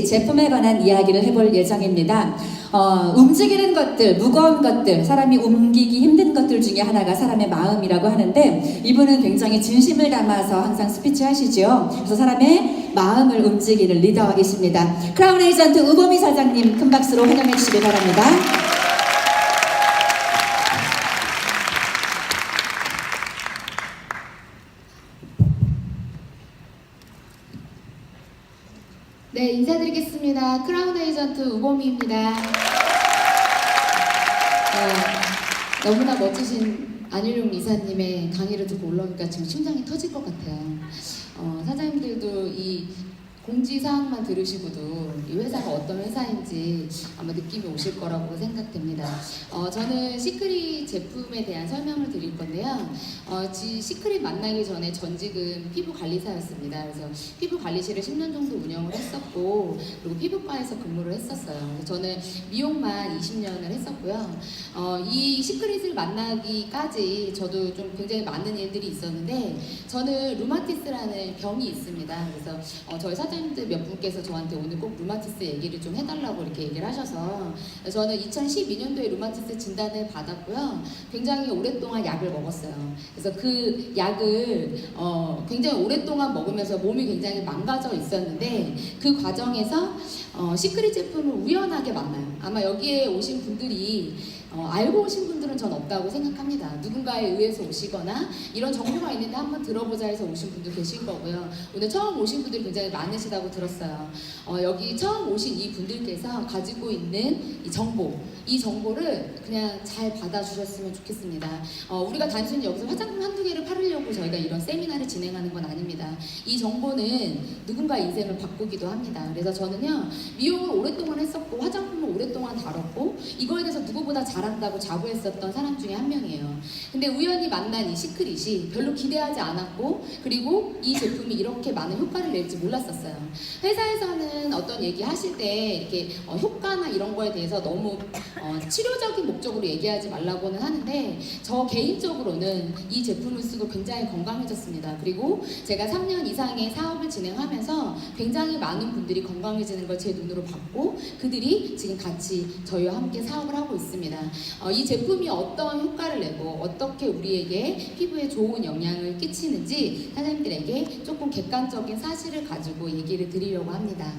제품에 관한 이야기를 해볼 예정입니다. 움직이는 것들, 무거운 것들, 사람이 옮기기 힘든 것들 중에 하나가 사람의 마음이라고 하는데, 이분은 굉장히 진심을 담아서 항상 스피치 하시죠. 그래서 사람의 마음을 움직이는 리더이십니다. 크라운 에이전트 우범희 사장님 큰 박수로 환영해 주시기 바랍니다. 네, 인사드리겠습니다. 크라운 에이전트 우범희입니다. 너무나 멋지신 안일용 이사님의 강의를 듣고 올라오니까 지금 심장이 터질 것 같아요. 사장님들도 이 공지사항만 들으시고도 이 회사가 어떤 회사인지 아마 느낌이 오실 거라고 생각됩니다. 저는 시크릿 제품에 대한 설명을 드릴 건데요. 시크릿 만나기 전에 전직은 피부관리사였습니다. 그래서 피부관리실을 10년 정도 운영을 했었고, 그리고 피부과에서 근무를 했었어요. 그래서 저는 미용만 20년을 했었고요. 이 시크릿을 만나기까지 저도 좀 굉장히 많은 일들이 있었는데, 저는 루마티스라는 병이 있습니다. 그래서 저희 사장님들 몇 분께서 저한테 오늘 꼭 루마티스 얘기를 좀 해달라고 이렇게 얘기를 하셔서, 저는 2012년도에 루마티스 진단을 받았고요. 굉장히 오랫동안 약을 먹었어요. 그래서 그 약을 굉장히 오랫동안 먹으면서 몸이 굉장히 망가져 있었는데, 그 과정에서 시크릿 제품을 우연하게 만나요. 아마 여기에 오신 분들이 알고 오신 분들은 전 없다고 생각합니다. 누군가에 의해서 오시거나 이런 정보가 있는데 한번 들어보자 해서 오신 분도 계실 거고요. 오늘 처음 오신 분들이 굉장히 많으시다고 들었어요. 여기 처음 오신 이 분들께서 가지고 있는 이 정보를 그냥 잘 받아주셨으면 좋겠습니다. 우리가 단순히 여기서 화장품 한두 개를 팔으려고 저희가 이런 세미나를 진행하는 건 아닙니다. 이 정보는 누군가의 인생을 바꾸기도 합니다. 그래서 저는요, 미용을 오랫동안 했었고 화장품을 오랫동안 다뤘고 이거에 대해서 누구보다 잘한다고 자부했었던 사람 중에 한 명이에요. 근데 우연히 만난 이 시크릿이 별로 기대하지 않았고, 그리고 이 제품이 이렇게 많은 효과를 낼지 몰랐었어요. 회사에서는 어떤 얘기 하실 때 이렇게 효과나 이런 거에 대해서 너무 치료적인 목적으로 얘기하지 말라고는 하는데, 저 개인적으로는 이 제품을 쓰고 굉장히 건강해졌습니다. 그리고 제가 3년 이상의 사업을 진행하면서 굉장히 많은 분들이 건강해지는 걸 제 눈으로 봤고, 그들이 지금 같이 저희와 함께 사업을 하고 있습니다. 이 제품이 어떤 효과를 내고 어떻게 우리에게 피부에 좋은 영향을 끼치는지 사장님들에게 조금 객관적인 사실을 가지고 얘기를 드리려고 합니다.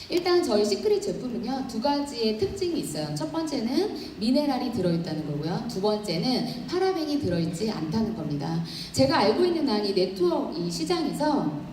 일단 저희 시크릿 제품은요, 두 가지의 특징이 있어요. 첫 번째는 미네랄이 들어있다는 거고요. 두 번째는 파라벤이 들어있지 않다는 겁니다. 제가 알고 있는 한 이 네트워크 이 시장에서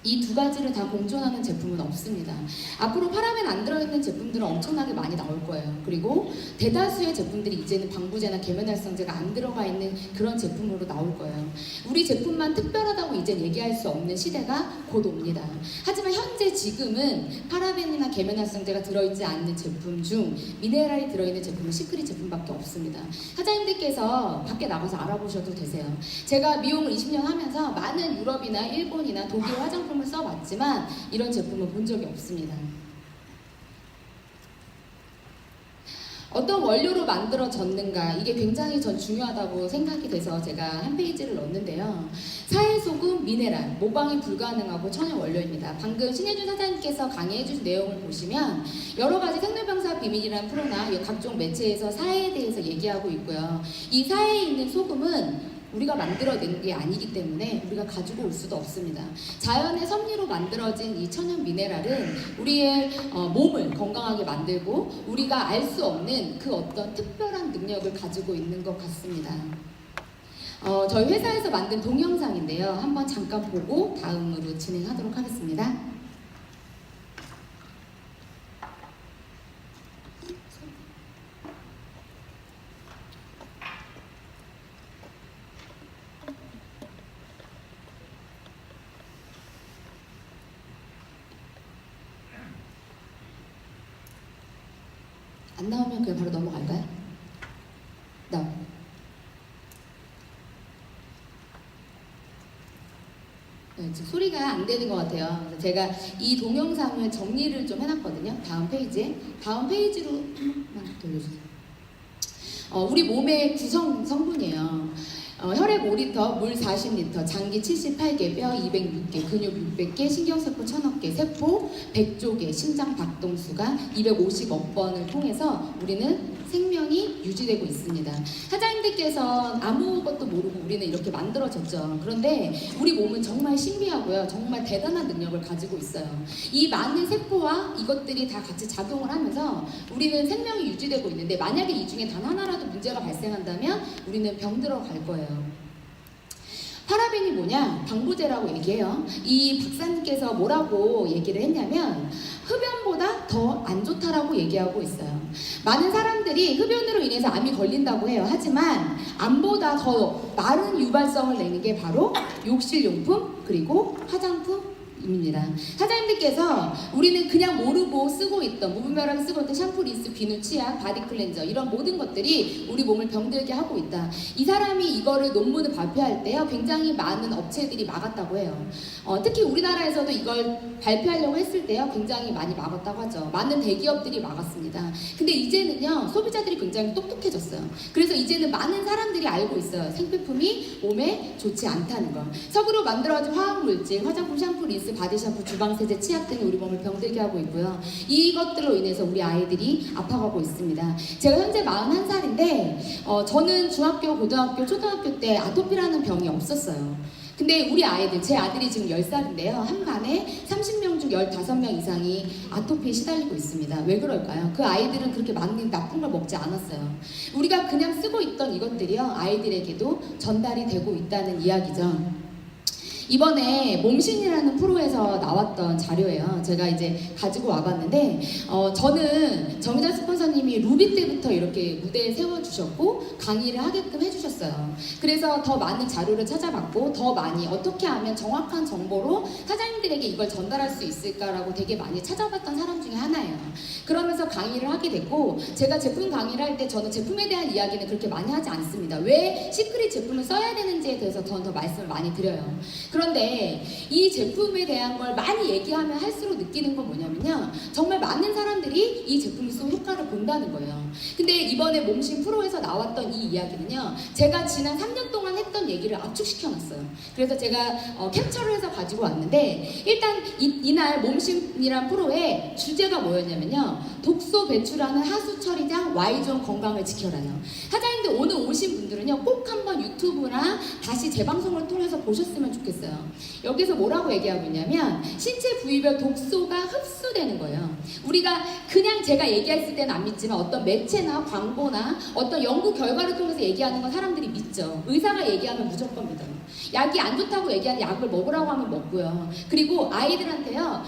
이 두 가지를 다 공존하는 제품은 없습니다. 앞으로 파라벤 안 들어있는 제품들은 엄청나게 많이 나올 거예요. 그리고 대다수의 제품들이 이제는 방부제나 계면활성제가 안 들어가 있는 그런 제품으로 나올 거예요. 우리 제품만 특별하다고 이제 얘기할 수 없는 시대가 곧 옵니다. 하지만 현재 지금은 파라벤이나 계면활성제가 들어있지 않는 제품 중 미네랄이 들어있는 제품은 시크릿 제품밖에 없습니다. 사장님들께서 밖에 나가서 알아보셔도 되세요. 제가 미용을 20년 하면서 많은 유럽이나 일본이나 독일 화장품 을 써봤지만 이런 제품을 본 적이 없습니다. 어떤 원료로 만들어졌는가, 이게 굉장히 전 중요하다고 생각이 돼서 제가 한 페이지를 넣었는데요. 사해소금, 미네랄, 모방이 불가능하고 천연 원료입니다. 방금 신혜준 사장님께서 강의해주신 내용을 보시면 여러 가지 생로병사 비밀이라는 프로나 각종 매체에서 사해에 대해서 얘기하고 있고요. 이 사해에 있는 소금은 우리가 만들어낸 게 아니기 때문에 우리가 가지고 올 수도 없습니다. 자연의 섭리로 만들어진 이 천연 미네랄은 우리의 몸을 건강하게 만들고 우리가 알 수 없는 그 어떤 특별한 능력을 가지고 있는 것 같습니다. 저희 회사에서 만든 동영상인데요. 한번 잠깐 보고 다음으로 진행하도록 하겠습니다. 안 나오면 그냥 바로 넘어갈까요? 네, 지금 소리가 안 되는 것 같아요. 그래서 제가 이 동영상을 정리를 좀 해놨거든요. 다음 페이지로 한번 돌려주세요. 우리 몸의 구성 성분이에요. 혈액 5리터, 물 40리터, 장기 78개, 뼈 206개, 근육 600개, 신경세포 1000억 개, 세포 100조 개, 심장 박동수가 250억 번을 통해서 우리는 생명이 유지되고 있습니다. 사장님들께서 아무것도 모르고 우리는 이렇게 만들어졌죠. 그런데 우리 몸은 정말 신비하고요. 정말 대단한 능력을 가지고 있어요. 이 많은 세포와 이것들이 다 같이 작용을 하면서 우리는 생명이 유지되고 있는데 만약에 이 중에 단 하나라도 문제가 발생한다면 우리는 병들어 갈 거예요. 파라벤이 뭐냐? 방부제라고 얘기해요. 이 박사님께서 뭐라고 얘기를 했냐면 흡연보다 더 안 좋다라고 얘기하고 있어요. 많은 사람들이 흡연으로 인해서 암이 걸린다고 해요. 하지만 암보다 더 많은 유발성을 내는 게 바로 욕실용품 그리고 화장품 입니다. 사장님들께서 우리는 그냥 모르고 쓰고 있던 무분별하게 쓰고 있던 샴푸, 린스, 비누, 치약, 바디 클렌저 이런 모든 것들이 우리 몸을 병들게 하고 있다. 이 사람이 이거를 논문을 발표할 때요 굉장히 많은 업체들이 막았다고 해요. 특히 우리나라에서도 이걸 발표하려고 했을 때요 굉장히 많이 막았다고 하죠. 많은 대기업들이 막았습니다. 근데 이제는요 소비자들이 굉장히 똑똑해졌어요. 그래서 이제는 많은 사람들이 알고 있어요. 생필품이 몸에 좋지 않다는 걸. 석으로 만들어진 화학물질, 화장품, 샴푸, 린스, 바디 샴푸, 주방세제, 치약 등이 우리 몸을 병들게 하고 있고요. 이것들로 인해서 우리 아이들이 아파가고 있습니다. 제가 현재 41살인데 저는 중학교, 고등학교, 초등학교 때 아토피라는 병이 없었어요. 근데 우리 아이들, 제 아들이 지금 10살인데요. 한 반에 30명 중 15명 이상이 아토피에 시달리고 있습니다. 왜 그럴까요? 그 아이들은 그렇게 많은 나쁜 걸 먹지 않았어요. 우리가 그냥 쓰고 있던 이것들이요. 아이들에게도 전달이 되고 있다는 이야기죠. 이번에 몸신이라는 프로에서 나왔던 자료예요. 제가 이제 가지고 와봤는데 저는 정의자 스폰서님이 루비 때부터 이렇게 무대에 세워주셨고 강의를 하게끔 해주셨어요. 그래서 더 많은 자료를 찾아봤고 더 많이 어떻게 하면 정확한 정보로 사장님들에게 이걸 전달할 수 있을까라고 되게 많이 찾아봤던 사람 중에 하나예요. 그러면서 강의를 하게 됐고 제가 제품 강의를 할 때 저는 제품에 대한 이야기는 그렇게 많이 하지 않습니다. 왜 시크릿 제품을 써야 되는지에 대해서 더 말씀을 많이 드려요. 그런데 이 제품에 대한 걸 많이 얘기하면 할수록 느끼는 건 뭐냐면요. 정말 많은 사람들이 이 제품을 쓰고 효과를 본다는 거예요. 근데 이번에 몸신 프로에서 나왔던 이 이야기는요. 제가 지난 3년 동안 했던 얘기를 압축시켜놨어요. 그래서 제가 캡처를 해서 가지고 왔는데 일단 이날 몸신이란 프로의 주제가 뭐였냐면요. 독소 배출하는 하수 처리장 Y존 건강을 지켜라요. 사장님들 오늘 오신 분들은요. 꼭 한번 유튜브나 다시 재방송을 통해서 보셨으면 좋겠어요. 여기서 뭐라고 얘기하고 있냐면 신체 부위별 독소가 흡수되는 거예요. 우리가 그냥 제가 얘기했을 때는 안 믿지만 어떤 매체나 광고나 어떤 연구 결과를 통해서 얘기하는 건 사람들이 믿죠. 의사가 얘기하면 무조건 믿어요. 약이 안 좋다고 얘기하는 약을 먹으라고 하면 먹고요. 그리고 아이들한테요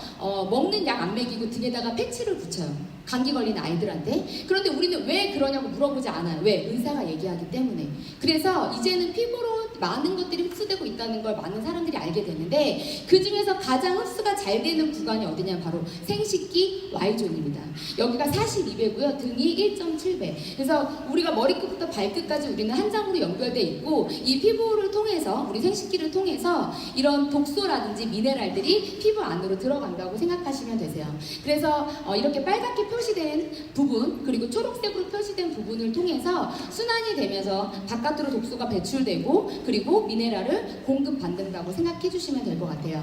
먹는 약 안 먹이고 등에다가 패치를 붙여요. 감기 걸린 아이들한테. 그런데 우리는 왜 그러냐고 물어보지 않아요. 왜? 의사가 얘기하기 때문에. 그래서 이제는 피부로 많은 것들이 흡수되고 있다는 걸 많은 사람들이 알게 됐는데 그 중에서 가장 흡수가 잘 되는 구간이 어디냐 바로 생식기 Y존입니다. 여기가 42배고요. 등이 1.7배. 그래서 우리가 머리끝부터 발끝까지 우리는 한 장으로 연결돼 있고 이 피부를 통해서 우리 생식기를 통해서 이런 독소라든지 미네랄들이 피부 안으로 들어간다고 생각하시면 되세요. 그래서 이렇게 빨갛게 표시된 부분 그리고 초록색으로 표시된 부분을 통해서 순환이 되면서 바깥으로 독소가 배출되고 그리고 미네랄을 공급받는다고 생각해 주시면 될 것 같아요.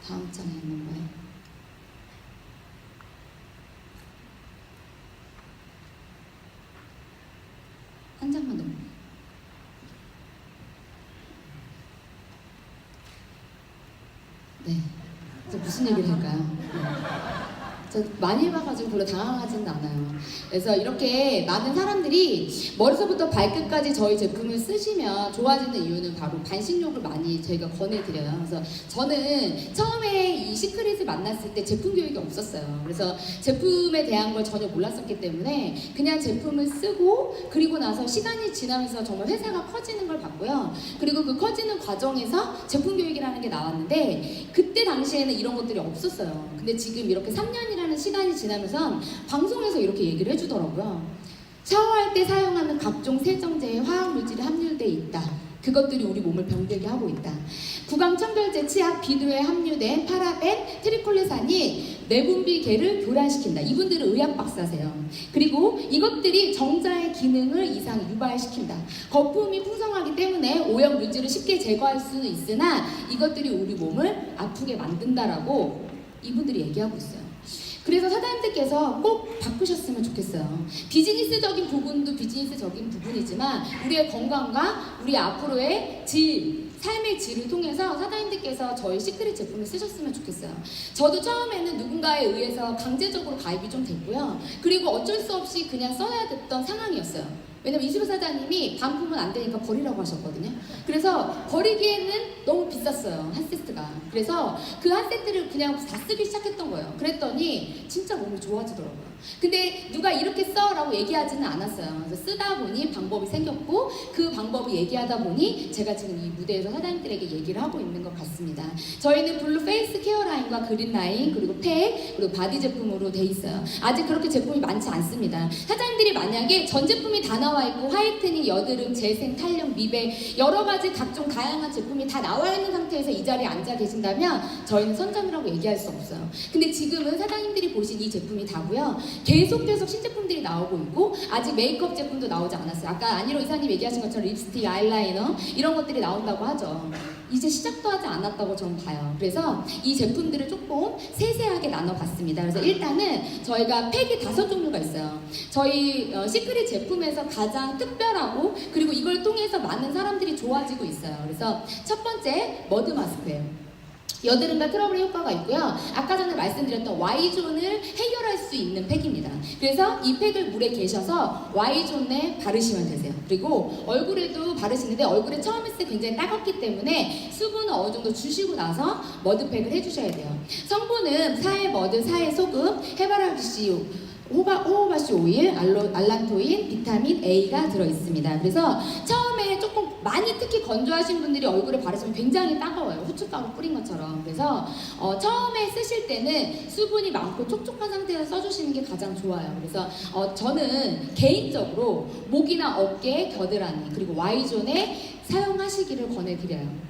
다음 장에 있는 거예요. 한 장만 더. 네. 저 무슨 얘기를 할까요? 저 많이 해봐가지고 별로 당황하지는 않아요. 그래서 이렇게 많은 사람들이 머리서부터 발끝까지 저희 제품을 쓰시면 좋아지는 이유는 바로 반신욕을 많이 저희가 권해드려요. 그래서 저는 처음에 이 시크릿을 만났을 때 제품 교육이 없었어요. 그래서 제품에 대한 걸 전혀 몰랐었기 때문에 그냥 제품을 쓰고 그리고 나서 시간이 지나면서 정말 회사가 커지는 걸 봤고요. 그리고 그 커지는 과정에서 제품 교육이라는 게 나왔는데 그때 당시에는 이런 것들이 없었어요. 근데 지금 이렇게 3년이라는 시간이 지나면서 방송에서 이렇게 얘기를 해주더라고요. 샤워할 때 사용하는 각종 세정제에 화학물질이 함유되어 있다. 그것들이 우리 몸을 병들게 하고 있다. 구강청결제 치약 비누에 함유된 파라벤, 트리콜레산이 내분비계를 교란시킨다. 이분들은 의학 박사세요. 그리고 이것들이 정자의 기능을 이상 유발시킨다. 거품이 풍성하기 때문에 오염 물질을 쉽게 제거할 수는 있으나 이것들이 우리 몸을 아프게 만든다라고 이분들이 얘기하고 있어요. 그래서 사장님들께서 꼭 바꾸셨으면 좋겠어요. 비즈니스적인 부분도 비즈니스적인 부분이지만 우리의 건강과 우리 앞으로의 삶의 질을 통해서 사장님들께서 저희 시크릿 제품을 쓰셨으면 좋겠어요. 저도 처음에는 누군가에 의해서 강제적으로 가입이 좀 됐고요. 그리고 어쩔 수 없이 그냥 써야 됐던 상황이었어요. 왜냐면 이수로 사장님이 반품은 안 되니까 버리라고 하셨거든요. 그래서 버리기에는 너무 비쌌어요. 한 세트가. 그래서 그 한 세트를 그냥 다 쓰기 시작했던 거예요. 그랬더니 진짜 몸이 좋아지더라고요. 근데 누가 이렇게 써라고 얘기하지는 않았어요. 그래서 쓰다 보니 방법이 생겼고 그 방법을 얘기하다 보니 제가 지금 이 무대에서 사장님들에게 얘기를 하고 있는 것 같습니다. 저희는 블루 페이스 케어 라인과 그린 라인 그리고 팩 그리고 바디 제품으로 돼 있어요. 아직 그렇게 제품이 많지 않습니다. 사장님들이 만약에 전 제품이 다 나와 있고 화이트닝, 여드름, 재생, 탄력, 미백 여러 가지 각종 다양한 제품이 다 나와 있는 상태에서 이 자리에 앉아 계신다면 저희는 선점이라고 얘기할 수 없어요. 근데 지금은 사장님들이 보신 이 제품이 다고요. 계속 신제품들이 나오고 있고 아직 메이크업 제품도 나오지 않았어요. 아까 안희로 이사님 얘기하신 것처럼 립스틱, 아이라이너 이런 것들이 나온다고 하죠. 이제 시작도 하지 않았다고 저는 봐요. 그래서 이 제품들을 조금 세세하게 나눠봤습니다. 그래서 일단은 저희가 팩이 5종류가 있어요. 저희 시크릿 제품에서 가장 특별하고 그리고 이걸 통해서 많은 사람들이 좋아지고 있어요. 그래서 첫 번째 머드 마스크예요. 여드름과 트러블의 효과가 있고요. 아까 전에 말씀드렸던 Y존을 해결할 수 있는 팩입니다. 그래서 이 팩을 물에 계셔서 Y존에 바르시면 되세요. 그리고 얼굴에도 바르시는데 얼굴에 처음 했을 때 굉장히 따갑기 때문에 수분을 어느 정도 주시고 나서 머드팩을 해주셔야 돼요. 성분은 사해 머드, 사해 소금, 해바라기씨 호호바씨 오일, 알란토인, 비타민 A가 들어있습니다. 그래서 처음에 조금 많이 특히 건조하신 분들이 얼굴에 바르시면 굉장히 따가워요. 후춧가루 뿌린 것처럼. 그래서 처음에 쓰실 때는 수분이 많고 촉촉한 상태에서 써주시는 게 가장 좋아요. 그래서 저는 개인적으로 목이나 어깨, 겨드랑이 그리고 Y존에 사용하시기를 권해드려요.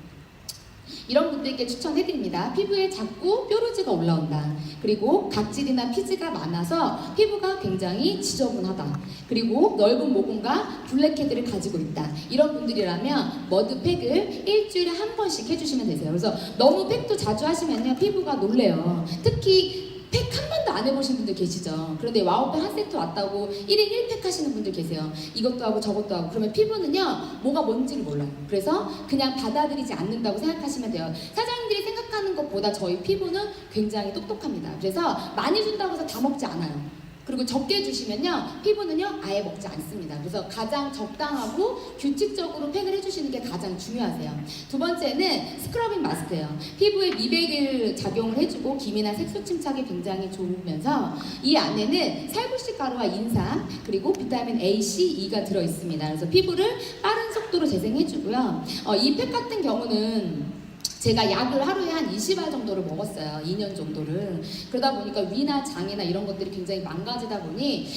이런 분들께 추천해드립니다. 피부에 자꾸 뾰루지가 올라온다. 그리고 각질이나 피지가 많아서 피부가 굉장히 지저분하다. 그리고 넓은 모공과 블랙헤드를 가지고 있다. 이런 분들이라면 머드팩을 일주일에 한 번씩 해주시면 되세요. 그래서 너무 팩도 자주 하시면요 피부가 놀래요. 특히 팩 한 번도 안 해보신 분들 계시죠? 그런데 와우팩 한 세트 왔다고 1인 1팩 하시는 분들 계세요. 이것도 하고 저것도 하고 그러면 피부는요 뭐가 뭔지를 몰라요. 그래서 그냥 받아들이지 않는다고 생각하시면 돼요. 사장님들이 생각하는 것보다 저희 피부는 굉장히 똑똑합니다. 그래서 많이 준다고 해서 다 먹지 않아요. 그리고 적게 주시면요 피부는요 아예 먹지 않습니다. 그래서 가장 적당하고 규칙적으로 팩을 해주시는 게 가장 중요하세요. 두 번째는 스크러빙 마스크예요. 피부에 미백을 작용을 해주고 기미나 색소 침착에 굉장히 좋으면서 이 안에는 살구씨 가루와 인삼 그리고 비타민 A, C, E가 들어있습니다. 그래서 피부를 빠른 속도로 재생해주고요. 이 팩 같은 경우는 제가 약을 하루에 한 20알 정도를 먹었어요. 2년 정도를. 그러다 보니까 위나 장이나 이런 것들이 굉장히 망가지다 보니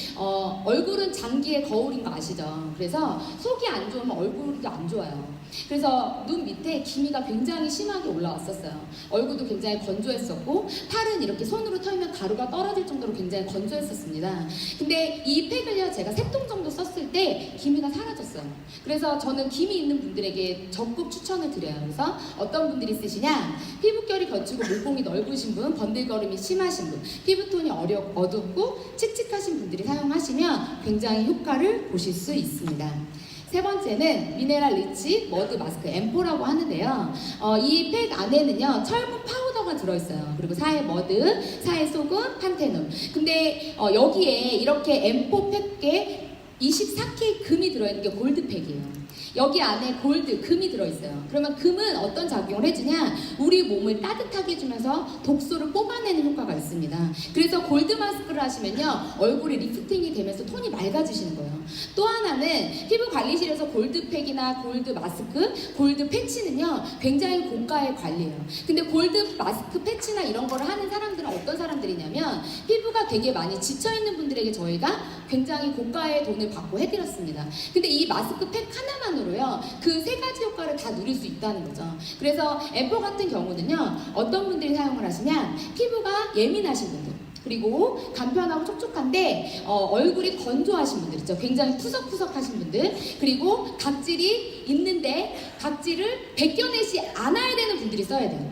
얼굴은 장기의 거울인 거 아시죠? 그래서 속이 안 좋으면 얼굴도 안 좋아요. 그래서 눈 밑에 기미가 굉장히 심하게 올라왔었어요. 얼굴도 굉장히 건조했었고 팔은 이렇게 손으로 털면 가루가 떨어질 정도로 굉장히 건조했었습니다. 근데 이 팩을요 제가 3통 정도 썼을 때 기미가 사라졌어요. 그래서 저는 기미 있는 분들에게 적극 추천을 드려요. 그래서 어떤 분들이 쓰시냐, 피부결이 거치고 모공이 넓으신 분, 번들거림이 심하신 분, 피부톤이 어둡고 칙칙하신 분들이 사용하시면 굉장히 효과를 보실 수 있습니다. 세 번째는 미네랄 리치 머드 마스크 M4라고 하는데요. 이 팩 안에는요 철분 파우더가 들어있어요. 그리고 사해 머드, 사해 소금, 판테놀. 근데 여기에 이렇게 M4 팩에 24K 금이 들어있는 게 골드팩이에요. 여기 안에 골드, 금이 들어있어요. 그러면 금은 어떤 작용을 해주냐? 우리 몸을 따뜻하게 해주면서 독소를 뽑아내는 효과가 있습니다. 그래서 골드 마스크를 하시면요 얼굴이 리프팅이 되면서 톤이 맑아지시는 거예요. 또 하나는 피부관리실에서 골드팩이나 골드 마스크, 골드 패치는요 굉장히 고가의 관리예요. 근데 골드 마스크 패치나 이런 거를 하는 사람들은 어떤 사람들이냐면 피부가 되게 많이 지쳐있는 분들에게 저희가 굉장히 고가의 돈을 받고 해드렸습니다. 근데 이 마스크 팩 하나만으로 안으로요. 그 세 가지 효과를 다 누릴 수 있다는 거죠. 그래서 앰포 같은 경우는요. 어떤 분들이 사용을 하시냐, 피부가 예민하신 분들, 그리고 간편하고 촉촉한데 얼굴이 건조하신 분들 있죠. 굉장히 푸석푸석하신 분들, 그리고 각질이 있는데 각질을 벗겨내지 않아야 되는 분들이 써야 돼요.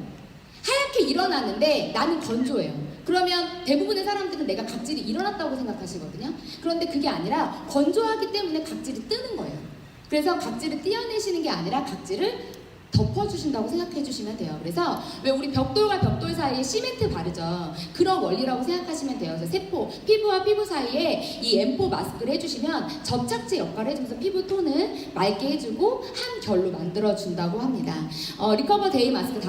하얗게 일어나는데 나는 건조해요. 그러면 대부분의 사람들은 내가 각질이 일어났다고 생각하시거든요. 그런데 그게 아니라 건조하기 때문에 각질이 뜨는 거예요. 그래서 각질을 떼어내시는 게 아니라 각질을 덮어주신다고 생각해 주시면 돼요. 그래서 왜 우리 벽돌과 벽돌 사이에 시멘트 바르죠? 그런 원리라고 생각하시면 돼요. 그래서 세포, 피부와 피부 사이에 이 앰포 마스크를 해주시면 접착제 역할을 해주면서 피부 톤을 맑게 해주고 한 결로 만들어준다고 합니다. 리커버 데이 마스크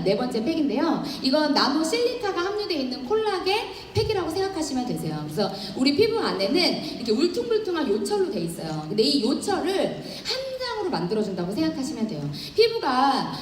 네 번째 팩인데요. 이건 나노 실리카가 함유되어 있는 콜라겐 팩이라고 생각하시면 되세요. 그래서 우리 피부 안에는 이렇게 울퉁불퉁한 요철로 돼 있어요. 근데 이 요철을 한 장으로 만들어준다고 생각하시면 돼요. 피부가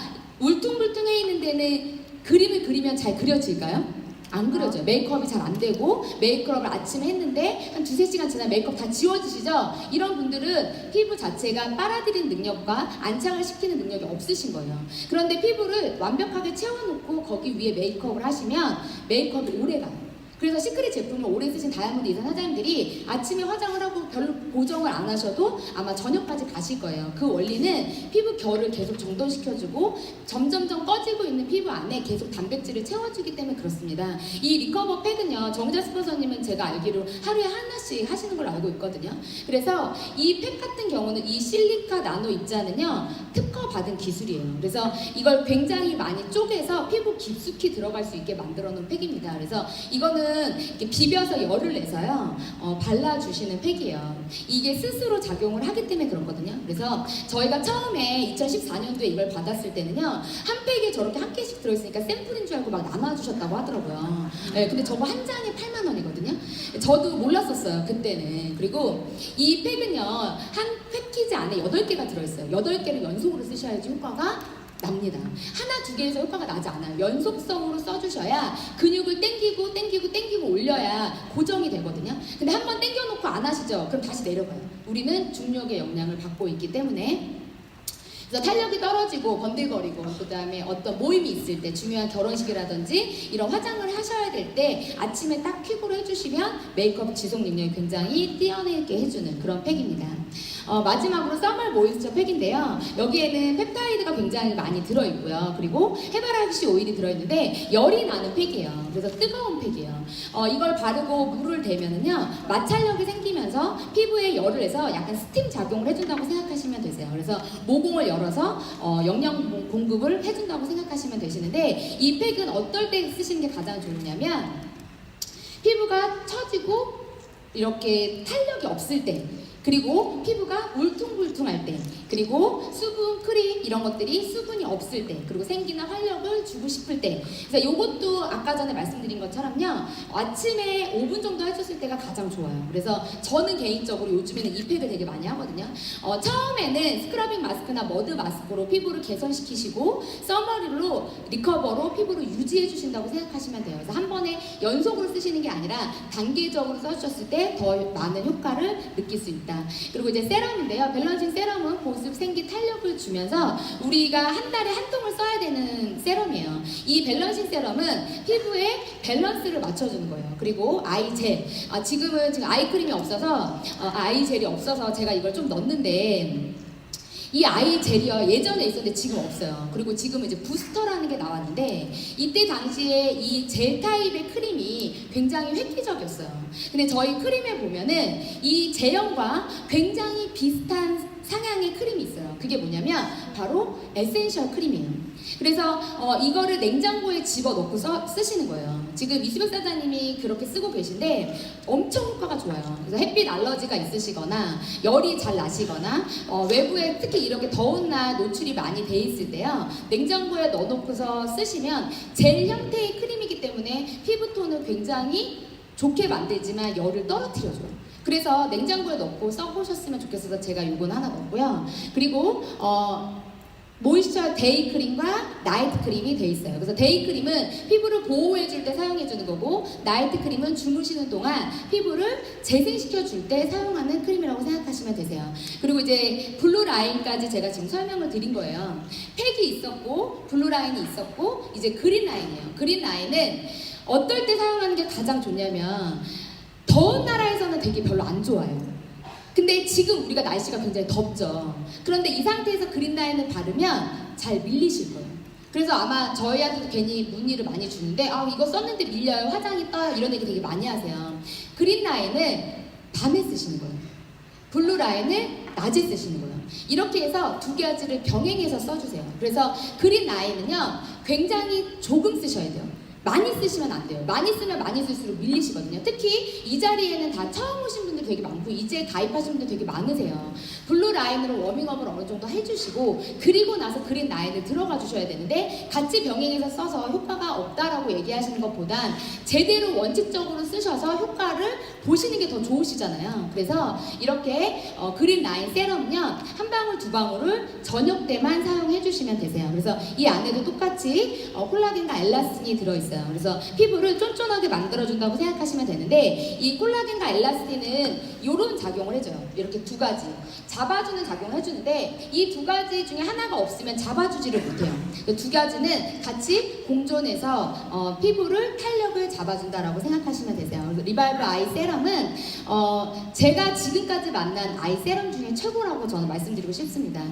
울퉁불퉁해 있는 데는 그림을 그리면 잘 그려질까요? 안 그려져요. 메이크업이 잘 안 되고 메이크업을 아침에 했는데 한 2-3시간 지나면 메이크업 다 지워지시죠? 이런 분들은 피부 자체가 빨아들이는 능력과 안착을 시키는 능력이 없으신 거예요. 그런데 피부를 완벽하게 채워놓고 거기 위에 메이크업을 하시면 메이크업이 오래가요. 그래서 시크릿 제품을 오래 쓰신 다이아몬드 이사 사장님들이 아침에 화장을 하고 별로 보정을 안 하셔도 아마 저녁까지 가실 거예요. 그 원리는 피부 결을 계속 정돈시켜주고 점점점 꺼지고 있는 피부 안에 계속 단백질을 채워주기 때문에 그렇습니다. 이 리커버 팩은요, 정자 스폰서님은 제가 알기로 하루에 하나씩 하시는 걸로 알고 있거든요. 그래서 이 팩 같은 경우는 이 실리카 나노 입자는요, 특허 받은 기술이에요. 그래서 이걸 굉장히 많이 쪼개서 피부 깊숙이 들어갈 수 있게 만들어 놓은 팩입니다. 그래서 이거는 이렇게 비벼서 열을 내서요 발라주시는 팩이에요. 이게 스스로 작용을 하기 때문에 그렇거든요. 그래서 저희가 처음에 2014년도에 이걸 받았을 때는요, 한 팩에 저렇게 한 개씩 들어있으니까 샘플인 줄 알고 막 나눠주셨다고 하더라고요. 네, 근데 저거 한 장에 8만 원이거든요. 저도 몰랐었어요 그때는. 그리고 이 팩은요, 한 패키지 안에 8개가 들어있어요. 8개를 연속으로 쓰셔야지 효과가 납니다. 하나, 두 개에서 효과가 나지 않아요. 연속성으로 써주셔야 근육을 땡기고 올려야 고정이 되거든요. 근데 한번 땡겨놓고 안 하시죠? 그럼 다시 내려가요. 우리는 중력의 영향을 받고 있기 때문에. 그래서 탄력이 떨어지고 번들거리고, 그 다음에 어떤 모임이 있을 때, 중요한 결혼식이라든지 이런 화장을 하셔야 될 때 아침에 딱 퀵으로 해주시면 메이크업 지속 능력이 굉장히 뛰어나게 해주는 그런 팩입니다. 마지막으로 써멀 모이스처 팩인데요. 여기에는 펩타이드가 굉장히 많이 들어있고요. 그리고 해바라기 오일이 들어있는데 열이 나는 팩이에요. 그래서 뜨거운 팩이에요. 이걸 바르고 물을 대면은요, 마찰력이 생기면서 피부에 열을 내서 약간 스팀 작용을 해준다고 생각하시면 되세요. 그래서 모공을 열어서 영양 공급을 해준다고 생각하시면 되시는데, 이 팩은 어떨 때 쓰시는 게 가장 좋으냐면 피부가 처지고 이렇게 탄력이 없을 때, 그리고 피부가 울퉁불퉁할 때, 그리고 수분, 크림 이런 것들이 수분이 없을 때, 그리고 생기나 활력을 주고 싶을 때. 그래서 이것도 아까 전에 말씀드린 것처럼요, 아침에 5분 정도 해줬을 때가 가장 좋아요. 그래서 저는 개인적으로 요즘에는 이 팩을 되게 많이 하거든요. 처음에는 스크러빙 마스크나 머드 마스크로 피부를 개선시키시고 써머리로 리커버로 피부를 유지해 주신다고 생각하시면 돼요. 그래서 한 번에 연속으로 쓰시는 게 아니라 단계적으로 써주셨을 때 더 많은 효과를 느낄 수 있다. 그리고 이제 세럼인데요. 밸런싱 세럼은 보습, 생기, 탄력을 주면서 우리가 한 달에 한 통을 써야 되는 세럼이에요. 이 밸런싱 세럼은 피부에 밸런스를 맞춰주는 거예요. 그리고 아이젤, 지금 아이크림이 없어서 아이젤이 없어서 제가 이걸 좀 넣었는데, 이 아이젤이요, 예전에 있었는데 지금 없어요. 그리고 지금 이제 부스터라는 게 나왔는데, 이때 당시에 이 젤 타입의 크림이 굉장히 획기적이었어요. 근데 저희 크림에 보면은 이 제형과 굉장히 비슷한 상향의 크림이 있어요. 그게 뭐냐면 바로 에센셜 크림이에요. 그래서 이거를 냉장고에 집어넣고 쓰시는 거예요. 지금 이수백 사장님이 그렇게 쓰고 계신데 엄청 효과가 좋아요. 그래서 햇빛 알러지가 있으시거나 열이 잘 나시거나 외부에 특히 이렇게 더운 날 노출이 많이 돼 있을 때요, 냉장고에 넣어놓고서 쓰시면 젤 형태의 크림이기 때문에 피부톤을 굉장히 좋게 만들지만 열을 떨어뜨려줘요. 그래서 냉장고에 넣고 써보셨으면 좋겠어서 제가 요건 하나 넣었고요. 그리고 모이스처 데이 크림과 나이트 크림이 돼 있어요. 그래서 데이 크림은 피부를 보호해 줄 때 사용해 주는 거고, 나이트 크림은 주무시는 동안 피부를 재생시켜 줄 때 사용하는 크림이라고 생각하시면 되세요. 그리고 이제 블루 라인까지 제가 지금 설명을 드린 거예요. 팩이 있었고 블루 라인이 있었고 이제 그린 라인이에요. 그린 라인은 어떨 때 사용하는 게 가장 좋냐면 더운 나라에서는 되게 별로 안 좋아요. 근데 지금 우리가 날씨가 굉장히 덥죠. 그런데 이 상태에서 그린 라인을 바르면 잘 밀리실 거예요. 그래서 아마 저희한테도 괜히 문의를 많이 주는데 이거 썼는데 밀려요, 화장이 떠요, 이런 얘기 되게 많이 하세요. 그린 라인을 밤에 쓰시는 거예요. 블루 라인을 낮에 쓰시는 거예요. 이렇게 해서 두 가지를 병행해서 써주세요. 그래서 그린 라인은요 굉장히 조금 쓰셔야 돼요. 많이 쓰시면 안 돼요. 많이 쓰면 많이 쓸수록 밀리시거든요. 특히 이 자리에는 다 처음 오신 분들 되게 많고 이제 가입하신 분들 되게 많으세요. 블루 라인으로 워밍업을 어느 정도 해주시고 그리고 나서 그린 라인을 들어가 주셔야 되는데 같이 병행해서 써서 효과가 없다라고 얘기하시는 것보단 제대로 원칙적으로 쓰셔서 효과를 보시는 게 더 좋으시잖아요. 그래서 이렇게 그린 라인 세럼은요 한 방울 두 방울을 저녁 때만 사용해 주시면 되세요. 그래서 이 안에도 똑같이 콜라겐과 엘라스틴이 들어있어요. 그래서 피부를 쫀쫀하게 만들어준다고 생각하시면 되는데 이 콜라겐과 엘라스틴은 이런 작용을 해줘요. 이렇게 두 가지 잡아주는 작용을 해주는데 이 두 가지 중에 하나가 없으면 잡아주지를 못해요. 두 가지는 같이 공존해서 피부를 탄력을 잡아준다라고 생각하시면 되세요. 그래서 리바이브 아이 세럼은 제가 지금까지 만난 아이 세럼 중에 최고라고 저는 말씀드리고 싶습니다.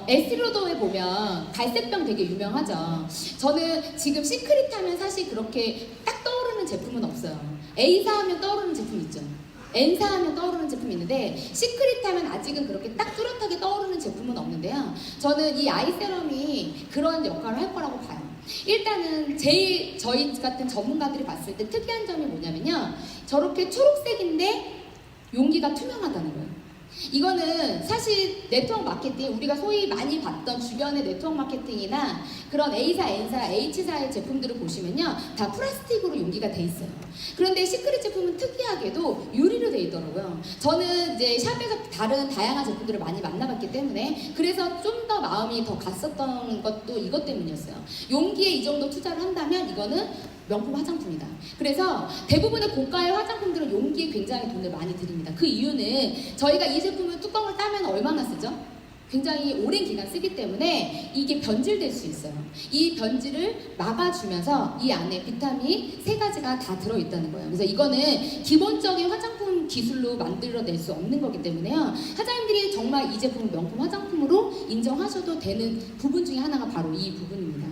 에스티로더에 보면 갈색병 되게 유명하죠. 저는 지금 시크릿 하면 사실 그렇게 딱 떠오르는 제품은 없어요. A사 하면 떠오르는 제품 있죠. N사 하면 떠오르는 제품이 있는데 시크릿 하면 아직은 그렇게 딱 뚜렷하게 떠오르는 제품은 없는데요. 저는 이 아이 세럼이 그런 역할을 할 거라고 봐요. 일단은 제일 저희 같은 전문가들이 봤을 때 특이한 점이 뭐냐면요. 저렇게 초록색인데 용기가 투명하다는 거예요. 이거는 사실 네트워크 마케팅, 우리가 소위 많이 봤던 주변의 네트워크 마케팅이나 그런 A사, N사, H사의 제품들을 보시면요 다 플라스틱으로 용기가 돼 있어요. 그런데 시크릿 제품은 특이하게도 유리로 돼 있더라고요. 저는 이제 샵에서 다른 다양한 제품들을 많이 만나봤기 때문에 그래서 좀 더 마음이 더 갔었던 것도 이것 때문이었어요. 용기에 이 정도 투자를 한다면 이거는 명품 화장품이다. 그래서 대부분의 고가의 화장품들은 용기에 굉장히 돈을 많이 들입니다. 그 이유는 저희가 이 제품을 뚜껑을 따면 얼마나 쓰죠? 굉장히 오랜 기간 쓰기 때문에 이게 변질될 수 있어요. 이 변질을 막아주면서 이 안에 비타민 3가지가 다 들어있다는 거예요. 그래서 이거는 기본적인 화장품 기술로 만들어낼 수 없는 거기 때문에요. 사장님들이 정말 이 제품을 명품 화장품으로 인정하셔도 되는 부분 중에 하나가 바로 이 부분입니다.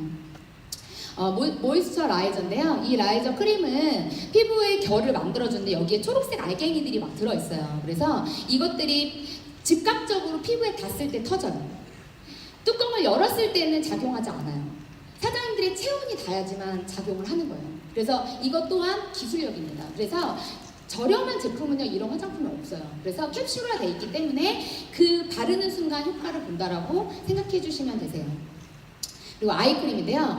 모이스처 라이저인데요. 이 라이저 크림은 피부의 결을 만들어주는데 여기에 초록색 알갱이들이 막 들어있어요. 그래서 이것들이 즉각적으로 피부에 닿았을 때 터져요. 뚜껑을 열었을 때는 작용하지 않아요. 사장님들의 체온이 닿아야지만 작용을 하는 거예요. 그래서 이것 또한 기술력입니다. 그래서 저렴한 제품은요 이런 화장품이 없어요. 그래서 캡슐화 돼 있기 때문에 그 바르는 순간 효과를 본다라고 생각해 주시면 되세요. 그리고 아이크림인데요.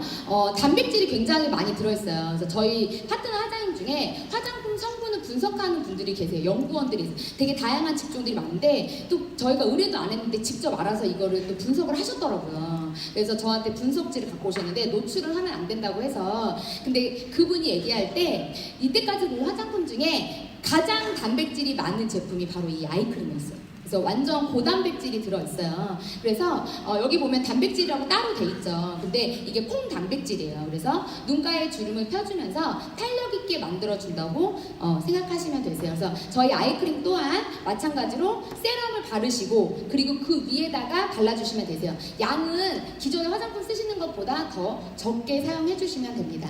단백질이 굉장히 많이 들어있어요. 그래서 저희 파트너 사장님 중에 화장품 성분을 분석하는 분들이 계세요. 연구원들이 되게 다양한 직종들이 많은데 또 저희가 의뢰도 안 했는데 직접 알아서 이거를 또 분석을 하셨더라고요. 그래서 저한테 분석지를 갖고 오셨는데 노출을 하면 안 된다고 해서 근데 그분이 얘기할 때 이때까지 본 화장품 중에 가장 단백질이 많은 제품이 바로 이 아이크림이었어요. 그래서 완전 고단백질이 들어있어요. 그래서 여기 보면 단백질이라고 따로 돼 있죠. 근데 이게 콩 단백질이에요. 그래서 눈가에 주름을 펴주면서 탄력 있게 만들어준다고 생각하시면 되세요. 그래서 저희 아이크림 또한 마찬가지로 세럼을 바르시고 그리고 그 위에다가 발라주시면 되세요. 양은 기존의 화장품 쓰시는 것보다 더 적게 사용해 주시면 됩니다.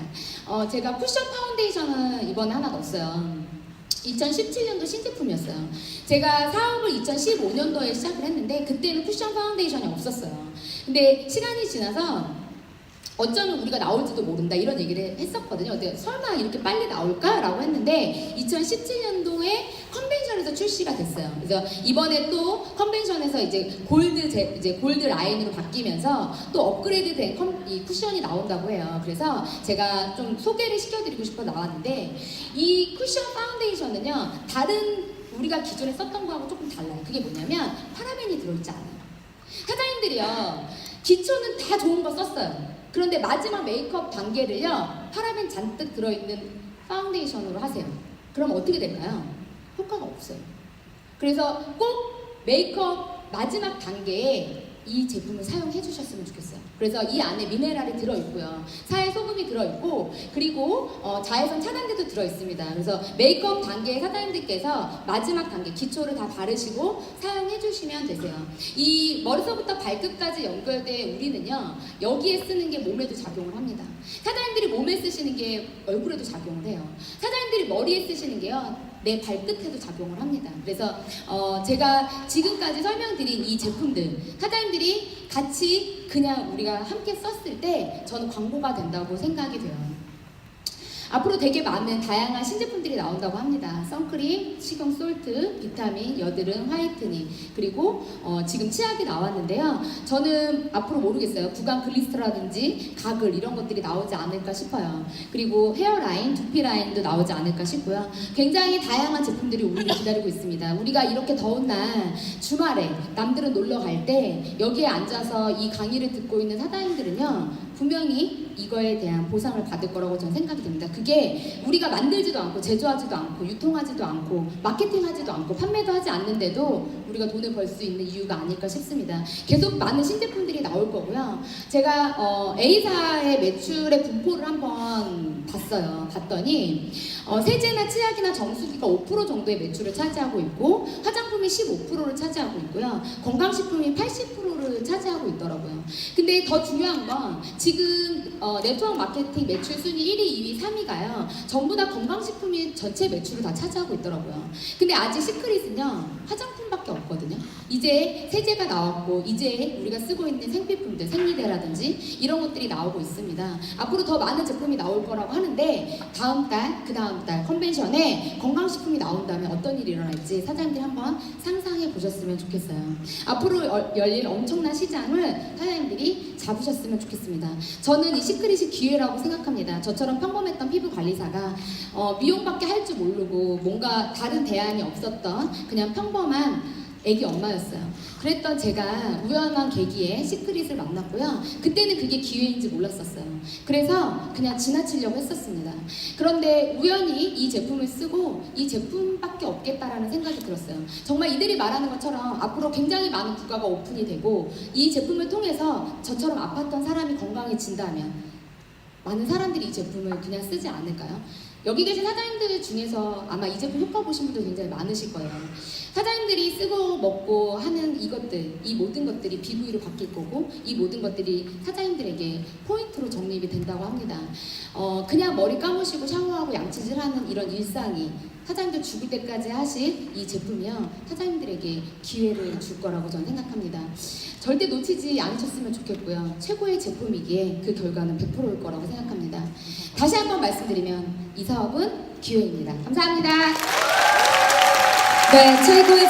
제가 쿠션 파운데이션은 이번에 하나 넣었어요. 2017년도 신제품이었어요. 제가 사업을 2015년도에 시작을 했는데 그때는 쿠션 파운데이션이 없었어요. 근데 시간이 지나서 어쩌면 우리가 나올지도 모른다 이런 얘기를 했었거든요. 근데 설마 이렇게 빨리 나올까? 라고 했는데 2017년도에 컨벤션에서 출시가 됐어요. 그래서 이번에 또 컨벤션에서 이제 골드 라인으로 바뀌면서 또 업그레이드된 이 쿠션이 나온다고 해요. 그래서 제가 좀 소개를 시켜드리고 싶어 나왔는데 이 쿠션 파운데이션은요 다른 우리가 기존에 썼던 거하고 조금 달라요. 그게 뭐냐면 파라벤이 들어있지 않아요. 사장님들이요 기초는 다 좋은 거 썼어요. 그런데 마지막 메이크업 단계를요, 파라벤 잔뜩 들어있는 파운데이션으로 하세요. 그럼 어떻게 될까요? 효과가 없어요. 그래서 꼭 메이크업 마지막 단계에 이 제품을 사용해 주셨으면 좋겠어요. 그래서 이 안에 미네랄이 들어있고요, 사회 소금이 들어있고, 그리고 자외선 차단제도 들어있습니다. 그래서 메이크업 단계에 사장님들께서 마지막 단계 기초를 다 바르시고 사용해 주시면 되세요. 이 머리서부터 발끝까지 연결된 우리는요, 여기에 쓰는 게 몸에도 작용을 합니다. 사장님들이 몸에 쓰시는 게 얼굴에도 작용을 해요. 사장님들이 머리에 쓰시는 게요, 내 발끝에도 작용을 합니다. 그래서 제가 지금까지 설명드린 이 제품들, 사장님들이 같이 그냥 우리가 함께 썼을 때 저는 광고가 된다고 생각이 돼요. 앞으로 되게 많은 다양한 신제품들이 나온다고 합니다. 선크림, 식용 솔트, 비타민, 여드름, 화이트닝, 그리고 지금 치약이 나왔는데요. 저는 앞으로 모르겠어요. 구강 글리스터라든지 가글 이런 것들이 나오지 않을까 싶어요. 그리고 헤어라인, 두피 라인도 나오지 않을까 싶고요. 굉장히 다양한 제품들이 우리를 기다리고 있습니다. 우리가 이렇게 더운 날 주말에 남들은 놀러 갈 때 여기에 앉아서 이 강의를 듣고 있는 사장님들은요, 분명히 이거에 대한 보상을 받을 거라고 저는 생각이 됩니다. 그게 우리가 만들지도 않고 제조하지도 않고 유통하지도 않고 마케팅하지도 않고 판매도 하지 않는데도 우리가 돈을 벌 수 있는 이유가 아닐까 싶습니다. 계속 많은 신제품들이 나올 거고요. 제가 A사의 매출의 분포를 한번 봤더니 세제나 치약이나 정수기가 5% 정도의 매출을 차지하고 있고, 화장품이 15%를 차지하고 있고요, 건강식품이 80%를 차지하고 있더라고요. 근데 더 중요한 건 지금 네트워크 마케팅 매출 순위 1위, 2위, 3위가요, 전부 다 건강식품이 전체 매출을 다 차지하고 있더라고요. 근데 아직 시크릿은요, 화장품밖에 없거든요. 이제 세제가 나왔고, 이제 우리가 쓰고 있는 생필품들, 생리대라든지 이런 것들이 나오고 있습니다. 앞으로 더 많은 제품이 나올 거라고 하는데, 다음 달, 그 다음 달 컨벤션에 건강식품이 나온다면 어떤 일이 일어날지 사장님들이 한번 상상해 보셨으면 좋겠어요. 앞으로 열릴 엄청난 시장을 사장님들이 잡으셨으면 좋겠습니다. 저는 이 시크릿이 기회라고 생각합니다. 저처럼 평범했던 피부 관리사가 미용밖에 할 줄 모르고 뭔가 다른 대안이 없었던 그냥 평범한 애기 엄마였어요. 그랬던 제가 우연한 계기에 시크릿을 만났고요. 그때는 그게 기회인지 몰랐었어요. 그래서 그냥 지나치려고 했었습니다. 그런데 우연히 이 제품을 쓰고 이 제품밖에 없겠다라는 생각이 들었어요. 정말 이들이 말하는 것처럼 앞으로 굉장히 많은 국가가 오픈이 되고, 이 제품을 통해서 저처럼 아팠던 사람이 건강해진다면 많은 사람들이 이 제품을 그냥 쓰지 않을까요? 여기 계신 사장님들 중에서 아마 이 제품 효과 보신 분들 굉장히 많으실 거예요. 사장님들이 쓰고 먹고 하는 이것들, 이 모든 것들이 BV로 바뀔 거고, 이 모든 것들이 사장님들에게 포인트로 적립이 된다고 합니다. 그냥 머리 감으시고 샤워하고 양치질하는 이런 일상이 사장님들 죽을 때까지 하실 이 제품이요, 사장님들에게 기회를 줄 거라고 저는 생각합니다. 절대 놓치지 않으셨으면 좋겠고요. 최고의 제품이기에 그 결과는 100%일 거라고 생각합니다. 다시 한번 말씀드리면 이 사업은 기회입니다. 감사합니다. 네, 최고의